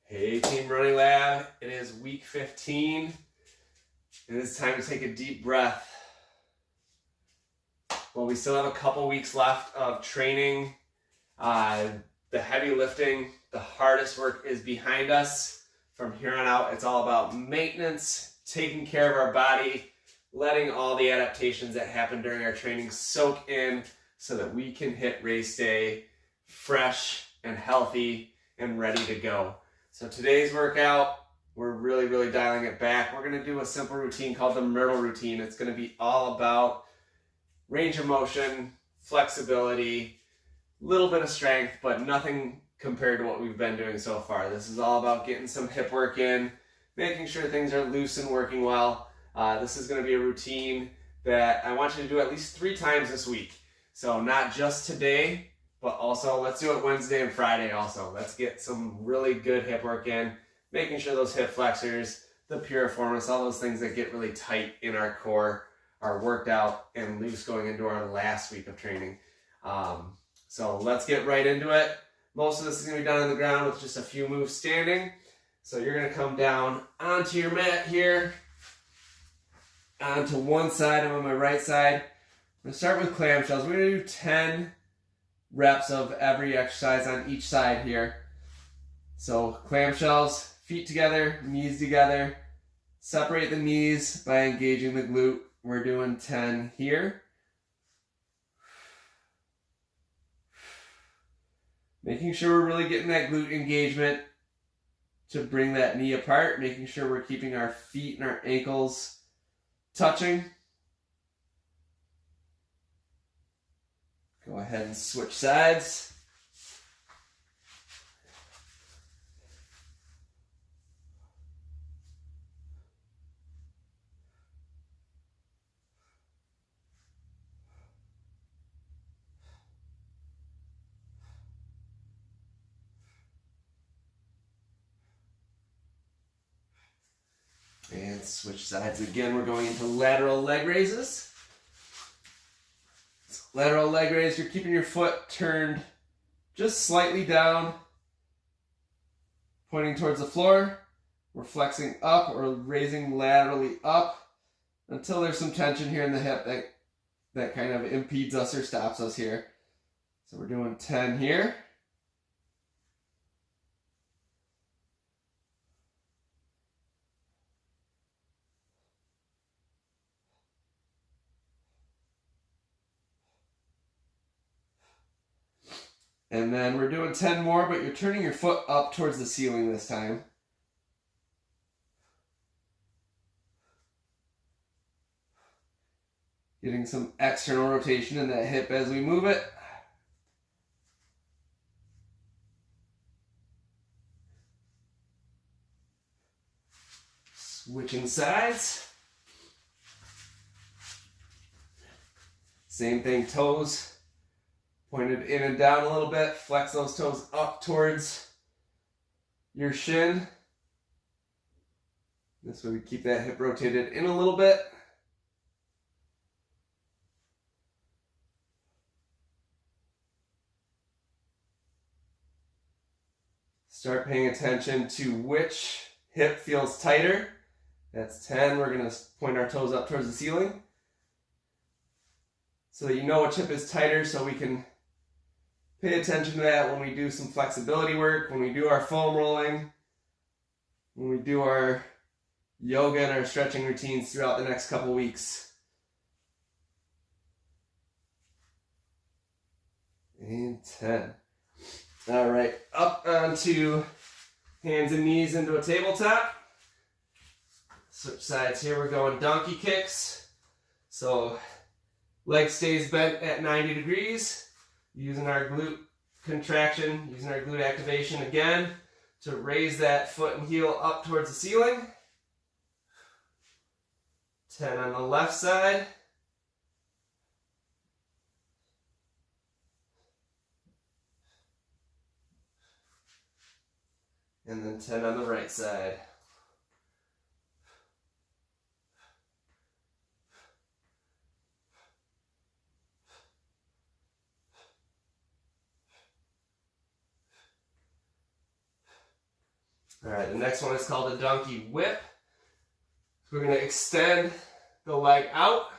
Hey Team Running Lab, it is week 15 and it's time to take a deep breath. Well, we still have a couple weeks left of training. The heavy lifting, the hardest work is behind us. From here on out, it's all about maintenance, taking care of our body, letting all the adaptations that happen during our training soak in so that we can hit race day fresh and healthy and ready to go. So today's workout, we're really dialing it back. We're gonna do a simple routine called the Myrtle routine. It's gonna be all about range of motion, flexibility, a little bit of strength, but nothing compared to what we've been doing so far. This is all about getting some hip work in, making sure things are loose and working well. This is gonna be a routine that I want you to do at least 3 times this week. So not just today, but also let's do it Wednesday and Friday also. Let's get some really good hip work in, making sure those hip flexors, the piriformis, all those things that get really tight in our core are worked out and loose going into our last week of training. So let's get right into it. Most of this is gonna be done on the ground with just a few moves standing. So you're gonna come down onto your mat here, onto one side. I'm on my right side. I'm gonna start with clamshells. We're gonna do 10 reps of every exercise on each side here. So clamshells, feet together, knees together. Separate the knees by engaging the glute. We're doing 10 here. Making sure we're really getting that glute engagement to bring that knee apart, making sure we're keeping our feet and our ankles touching. Go ahead and switch sides. And switch sides again. We're going into lateral leg raises. So lateral leg raise, you're keeping your foot turned just slightly down, pointing towards the floor. We're flexing up or raising laterally up until there's some tension here in the hip that kind of impedes us or stops us here. So we're doing 10 here. And then we're doing 10 more, but you're turning your foot up towards the ceiling this time. Getting some external rotation in that hip as we move it. Switching sides. Same thing, toes pointed in and down a little bit. Flex those toes up towards your shin. This way we keep that hip rotated in a little bit. Start paying attention to which hip feels tighter. That's 10. We're going to point our toes up towards the ceiling so that you know which hip is tighter, so we can pay attention to that when we do some flexibility work, when we do our foam rolling, when we do our yoga and our stretching routines throughout the next couple weeks. And 10. All right, up onto hands and knees into a tabletop. Switch sides here, we're going donkey kicks. So leg stays bent at 90 degrees. Using our glute contraction, using our glute activation again to raise that foot and heel up towards the ceiling. 10 on the left side. And then 10 on the right side. All right, the next one is called a donkey whip. So we're going to extend the leg out,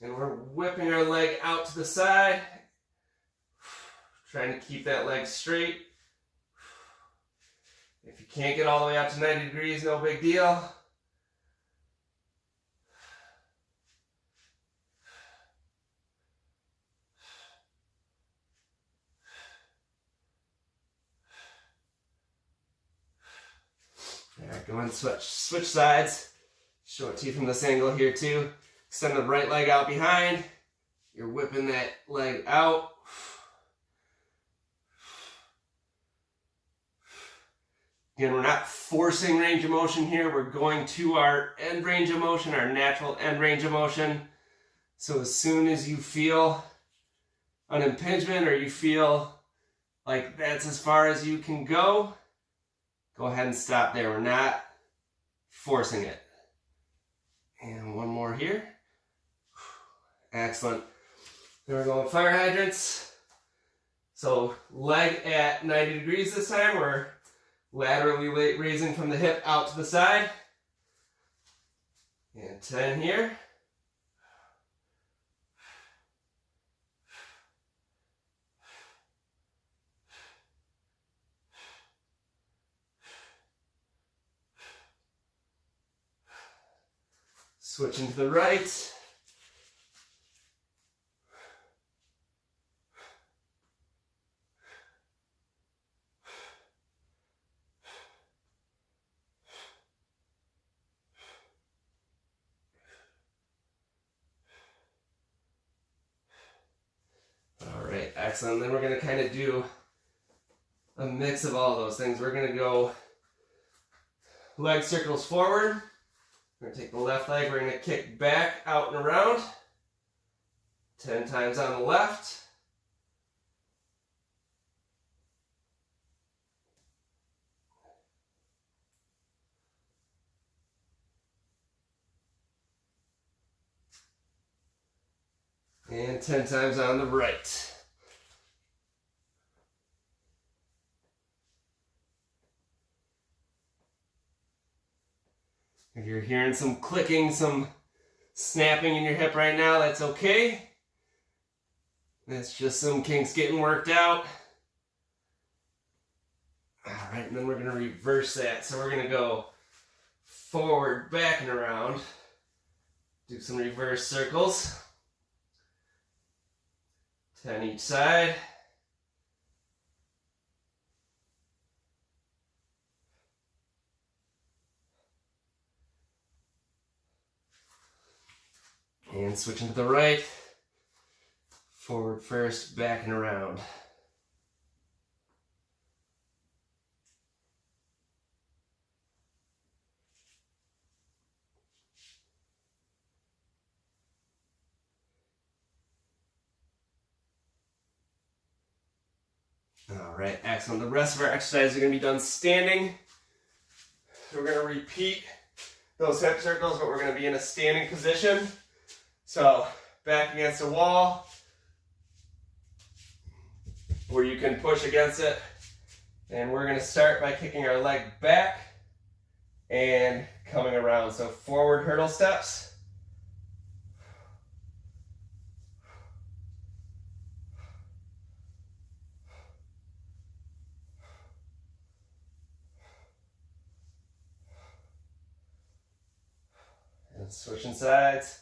and we're whipping our leg out to the side, trying to keep that leg straight. If you can't get all the way out to 90 degrees, no big deal. All right, go and switch sides. Show it to you from this angle here too. Extend the right leg out behind. You're whipping that leg out. Again, we're not forcing range of motion here. We're going to our end range of motion, our natural end range of motion. So as soon as you feel an impingement or you feel like that's as far as you can go ahead and stop there. We're not forcing it. And one more here. Excellent. Then we're going fire hydrants. So leg at 90 degrees this time. We're laterally raising from the hip out to the side. And 10 here. Switching to the right. All right, excellent. Then we're going to kind of do a mix of all those things. We're going to go leg circles forward. We're going to take the left leg, we're going to kick back, out and around. 10 times on the left. And 10 times on the right. If you're hearing some clicking, some snapping in your hip right now, that's okay. That's just some kinks getting worked out. All right, and then we're going to reverse that. So we're going to go forward, back, and around. Do some reverse circles. 10 each side. And switching to the right. Forward first, back and around. All right, excellent. The rest of our exercises are going to be done standing. So we're going to repeat those hip circles, but we're going to be in a standing position. So back against a wall where you can push against it. And we're going to start by kicking our leg back and coming around. So forward hurdle steps. And switching sides.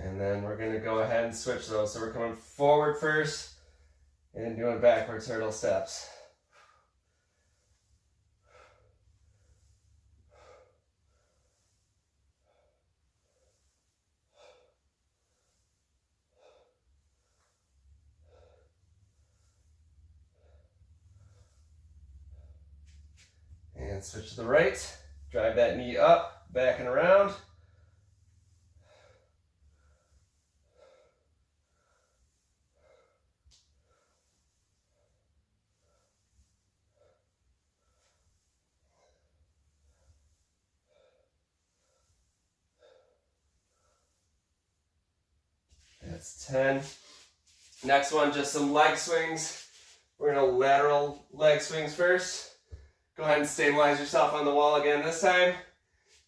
And then we're going to go ahead and switch those. So we're coming forward first and doing backwards hurdle steps. And switch to the right. Drive that knee up, back and around. That's 10. Next one, just some leg swings. We're going to lateral leg swings first. Go ahead and stabilize yourself on the wall again this time.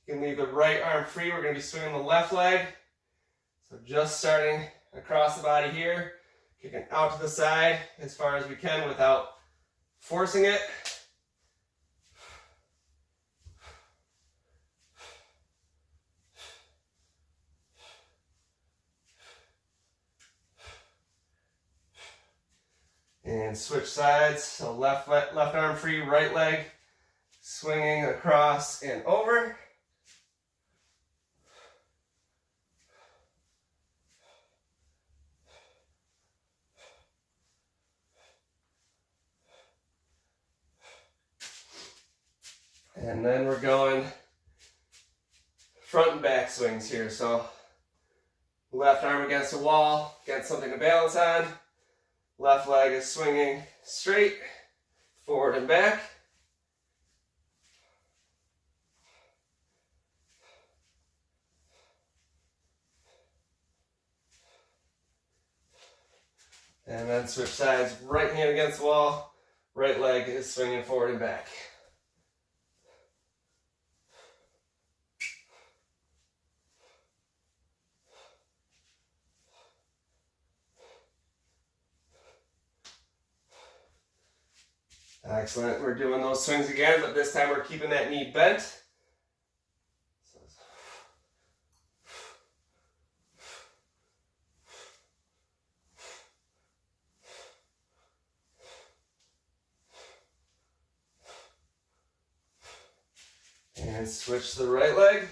You can leave the right arm free. We're going to be swinging the left leg. So just starting across the body here, kicking out to the side as far as we can without forcing it. And switch sides, so left arm free, right leg swinging across and over. And then we're going front and back swings here. So left arm against the wall, against something to balance on. Left leg is swinging straight, forward and back. And then switch sides, right hand against the wall, right leg is swinging forward and back. Excellent. We're doing those swings again, but this time we're keeping that knee bent. And switch to the right leg.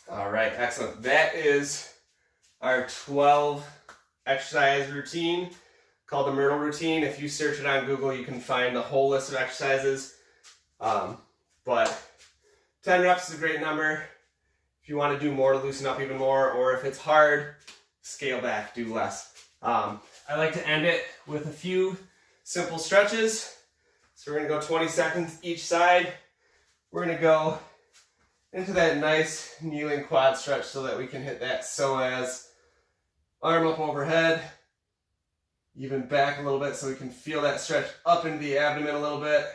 All right, excellent. That is our 12 exercise routine called the Myrtle routine. If you search it on Google, you can find the whole list of exercises. But 10 reps is a great number. If you want to do more to loosen up even more, or if it's hard, scale back, do less. I like to end it with a few simple stretches. So we're going to go 20 seconds each side. We're going to go into that nice kneeling quad stretch so that we can hit that psoas. Arm up overhead, even back a little bit so we can feel that stretch up into the abdomen a little bit.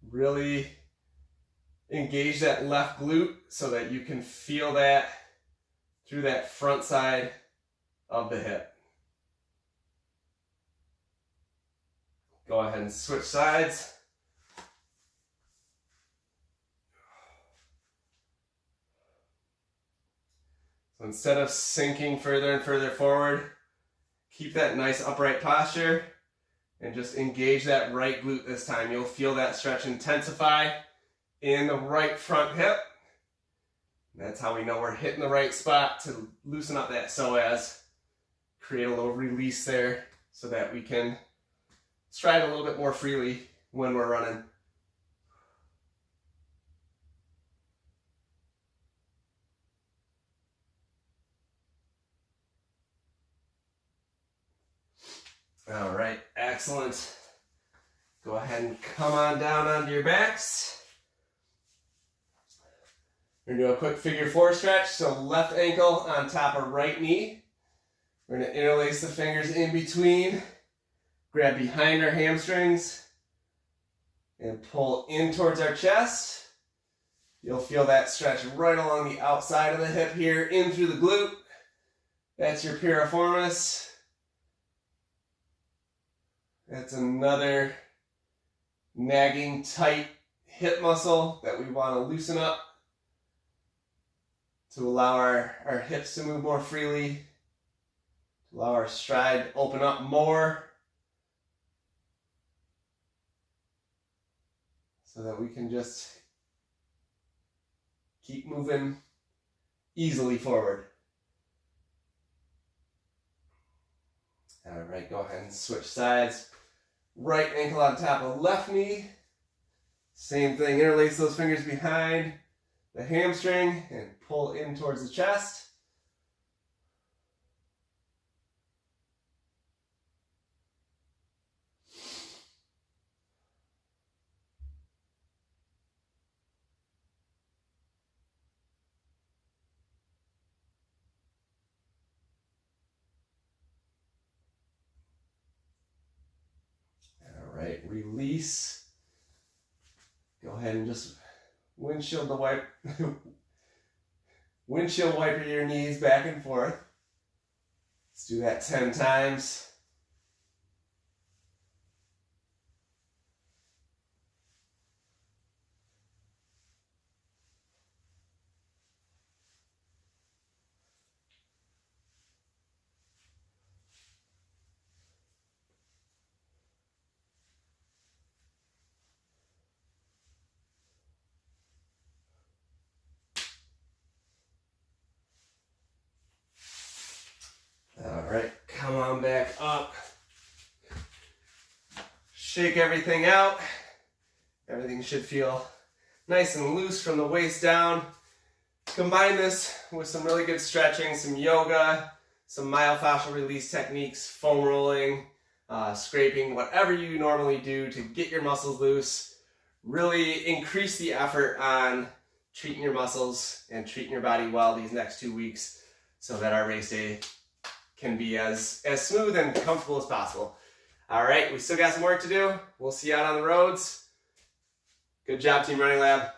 Really engage that left glute so that you can feel that through that front side of the hip. Go ahead and switch sides. So instead of sinking further and further forward, keep that nice upright posture and just engage that right glute this time. You'll feel that stretch intensify in the right front hip. That's how we know we're hitting the right spot to loosen up that psoas. Create a little release there so that we can stride a little bit more freely when we're running. All right, excellent. Go ahead and come on down onto your backs. We're going to do a quick figure four stretch. So left ankle on top of right knee. We're going to interlace the fingers in between. Grab behind our hamstrings and pull in towards our chest. You'll feel that stretch right along the outside of the hip here, in through the glute. That's your piriformis. That's another nagging tight hip muscle that we want to loosen up to allow our hips to move more freely, to allow our stride to open up more so that we can just keep moving easily forward. All right, go ahead and switch sides. Right ankle on top of left knee. Same thing, interlace those fingers behind the hamstring and pull in towards the chest. All right, release. Go ahead and just windshield wiper your knees back and forth. Let's do that 10 times. All right, come on back up. Shake everything out. Everything should feel nice and loose from the waist down. Combine this with some really good stretching, some yoga, some myofascial release techniques, foam rolling, scraping, whatever you normally do to get your muscles loose. Really increase the effort on treating your muscles and treating your body well these next 2 weeks so that our race day can be as smooth and comfortable as possible. All right, we still got some work to do. We'll see you out on the roads. Good job, Team Running Lab.